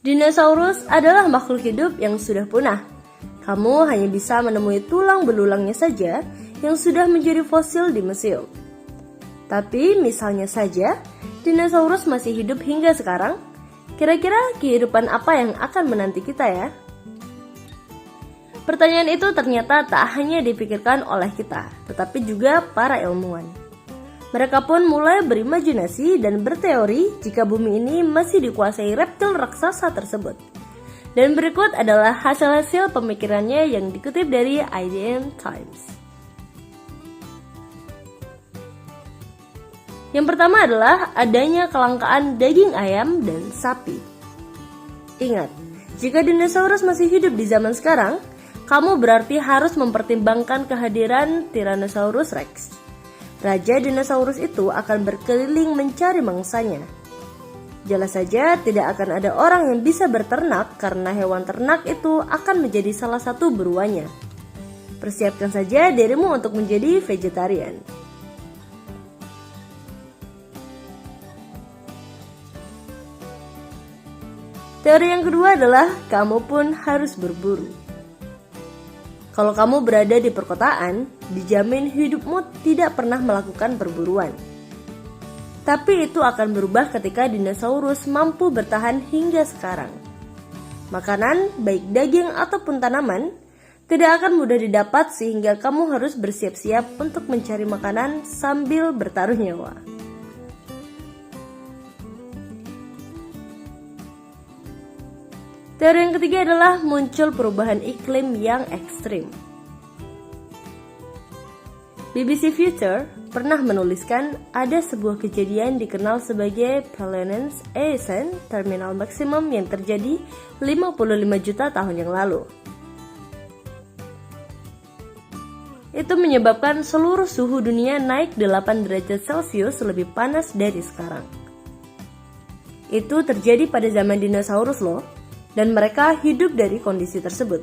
Dinosaurus adalah makhluk hidup yang sudah punah. Kamu hanya bisa menemui tulang belulangnya saja yang sudah menjadi fosil di museum. Tapi misalnya saja, dinosaurus masih hidup hingga sekarang. Kira-kira kehidupan apa yang akan menanti kita ya? Pertanyaan itu ternyata tak hanya dipikirkan oleh kita, tetapi juga para ilmuwan. Mereka pun mulai berimajinasi dan berteori jika bumi ini masih dikuasai reptil raksasa tersebut. Dan berikut adalah hasil-hasil pemikirannya yang dikutip dari IDN Times. Yang pertama adalah adanya kelangkaan daging ayam dan sapi. Ingat, jika dinosaurus masih hidup di zaman sekarang, kamu berarti harus mempertimbangkan kehadiran Tyrannosaurus Rex. Raja dinosaurus itu akan berkeliling mencari mangsanya. Jelas saja tidak akan ada orang yang bisa berternak karena hewan ternak itu akan menjadi salah satu buruannya. Persiapkan saja dirimu untuk menjadi vegetarian. Teori yang kedua adalah kamu pun harus berburu. Kalau kamu berada di perkotaan, dijamin hidupmu tidak pernah melakukan perburuan. Tapi itu akan berubah ketika dinosaurus mampu bertahan hingga sekarang. Makanan, baik daging ataupun tanaman, tidak akan mudah didapat sehingga kamu harus bersiap-siap untuk mencari makanan sambil bertaruh nyawa. Teori yang ketiga adalah muncul perubahan iklim yang ekstrim. BBC Future pernah menuliskan ada sebuah kejadian dikenal sebagai Planet's Ascent Terminal Maximum yang terjadi 55 juta tahun yang lalu. Itu menyebabkan seluruh suhu dunia naik 8 derajat Celcius lebih panas dari sekarang. Itu terjadi pada zaman dinosaurus loh. Dan mereka hidup dari kondisi tersebut.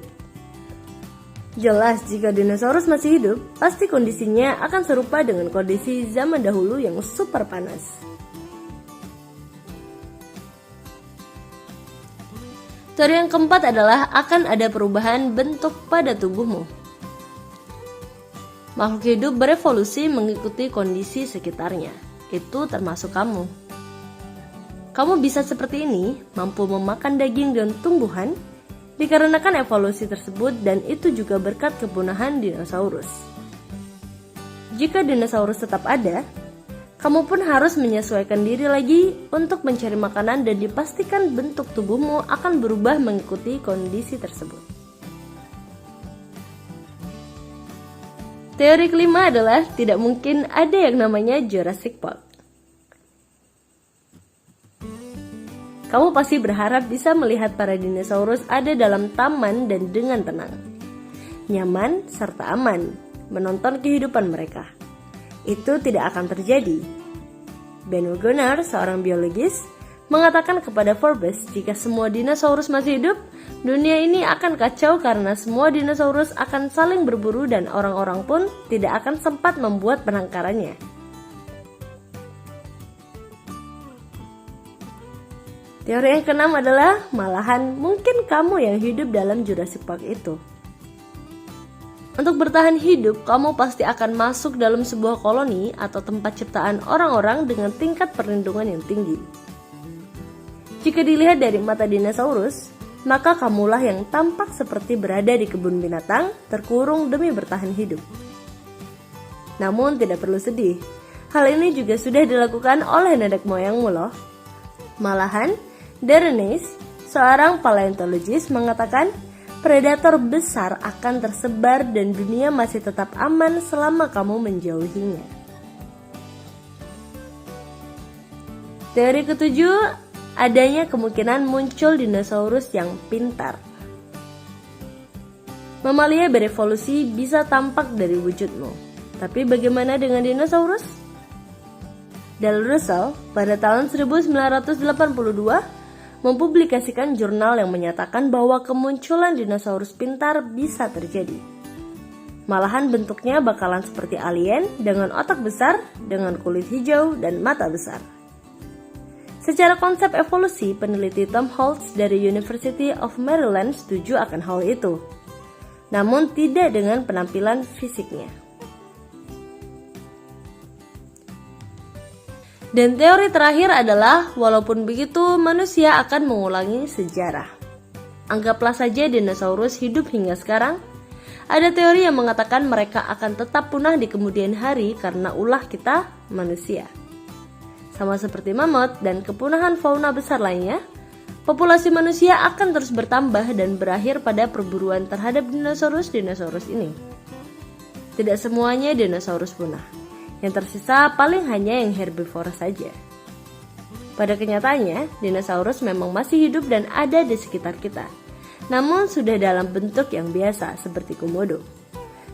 Jelas jika dinosaurus masih hidup, pasti kondisinya akan serupa dengan kondisi zaman dahulu yang super panas. Teori yang keempat adalah akan ada perubahan bentuk pada tubuhmu. Makhluk hidup berevolusi mengikuti kondisi sekitarnya. Itu termasuk kamu. Kamu bisa seperti ini, mampu memakan daging dan tumbuhan, dikarenakan evolusi tersebut dan itu juga berkat kepunahan dinosaurus. Jika dinosaurus tetap ada, kamu pun harus menyesuaikan diri lagi untuk mencari makanan dan dipastikan bentuk tubuhmu akan berubah mengikuti kondisi tersebut. Teori kelima adalah tidak mungkin ada yang namanya Jurassic Park. Kamu pasti berharap bisa melihat para dinosaurus ada dalam taman dan dengan tenang, nyaman, serta aman menonton kehidupan mereka. Itu tidak akan terjadi. Ben Wagner, seorang biologis, mengatakan kepada Forbes jika semua dinosaurus masih hidup, dunia ini akan kacau karena semua dinosaurus akan saling berburu dan orang-orang pun tidak akan sempat membuat penangkarannya. Teori yang keenam adalah malahan mungkin kamu yang hidup dalam Jurassic Park itu. Untuk bertahan hidup, kamu pasti akan masuk dalam sebuah koloni atau tempat ciptaan orang-orang dengan tingkat perlindungan yang tinggi. Jika dilihat dari mata dinosaurus, maka kamulah yang tampak seperti berada di kebun binatang terkurung demi bertahan hidup. Namun tidak perlu sedih, hal ini juga sudah dilakukan oleh nenek moyangmu loh. Malahan, Darren Ness, seorang paleontologis, mengatakan predator besar akan tersebar dan dunia masih tetap aman selama kamu menjauhinya. Teori ketujuh, adanya kemungkinan muncul dinosaurus yang pintar. Mamalia berevolusi bisa tampak dari wujudmu. Tapi bagaimana dengan dinosaurus? Dale Russell pada tahun 1982 mempublikasikan jurnal yang menyatakan bahwa kemunculan dinosaurus pintar bisa terjadi. Malahan bentuknya bakalan seperti alien dengan otak besar, dengan kulit hijau dan mata besar. Secara konsep evolusi, peneliti Tom Holtz dari University of Maryland setuju akan hal itu, namun tidak dengan penampilan fisiknya. Dan teori terakhir adalah, walaupun begitu manusia akan mengulangi sejarah. Anggaplah saja dinosaurus hidup hingga sekarang. Ada teori yang mengatakan mereka akan tetap punah di kemudian hari karena ulah kita manusia. Sama seperti mamut dan kepunahan fauna besar lainnya, populasi manusia akan terus bertambah dan berakhir pada perburuan terhadap dinosaurus ini. Tidak semuanya dinosaurus punah. Yang tersisa paling hanya yang herbivora saja. Pada kenyataannya, dinosaurus memang masih hidup dan ada di sekitar kita. Namun sudah dalam bentuk yang biasa seperti komodo.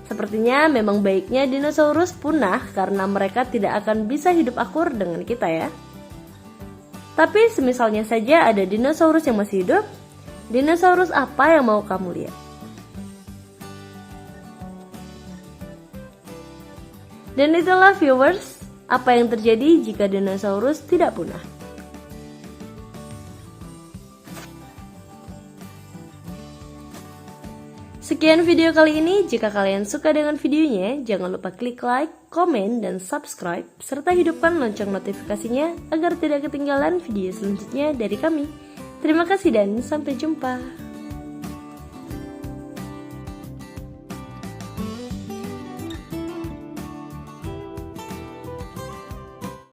Sepertinya memang baiknya dinosaurus punah karena mereka tidak akan bisa hidup akur dengan kita ya. Tapi semisalnya saja ada dinosaurus yang masih hidup, dinosaurus apa yang mau kamu lihat? Dan itulah viewers, apa yang terjadi jika dinosaurus tidak punah. Sekian video kali ini, jika kalian suka dengan videonya, jangan lupa klik like, komen, dan subscribe, serta hidupkan lonceng notifikasinya agar tidak ketinggalan video selanjutnya dari kami. Terima kasih dan sampai jumpa.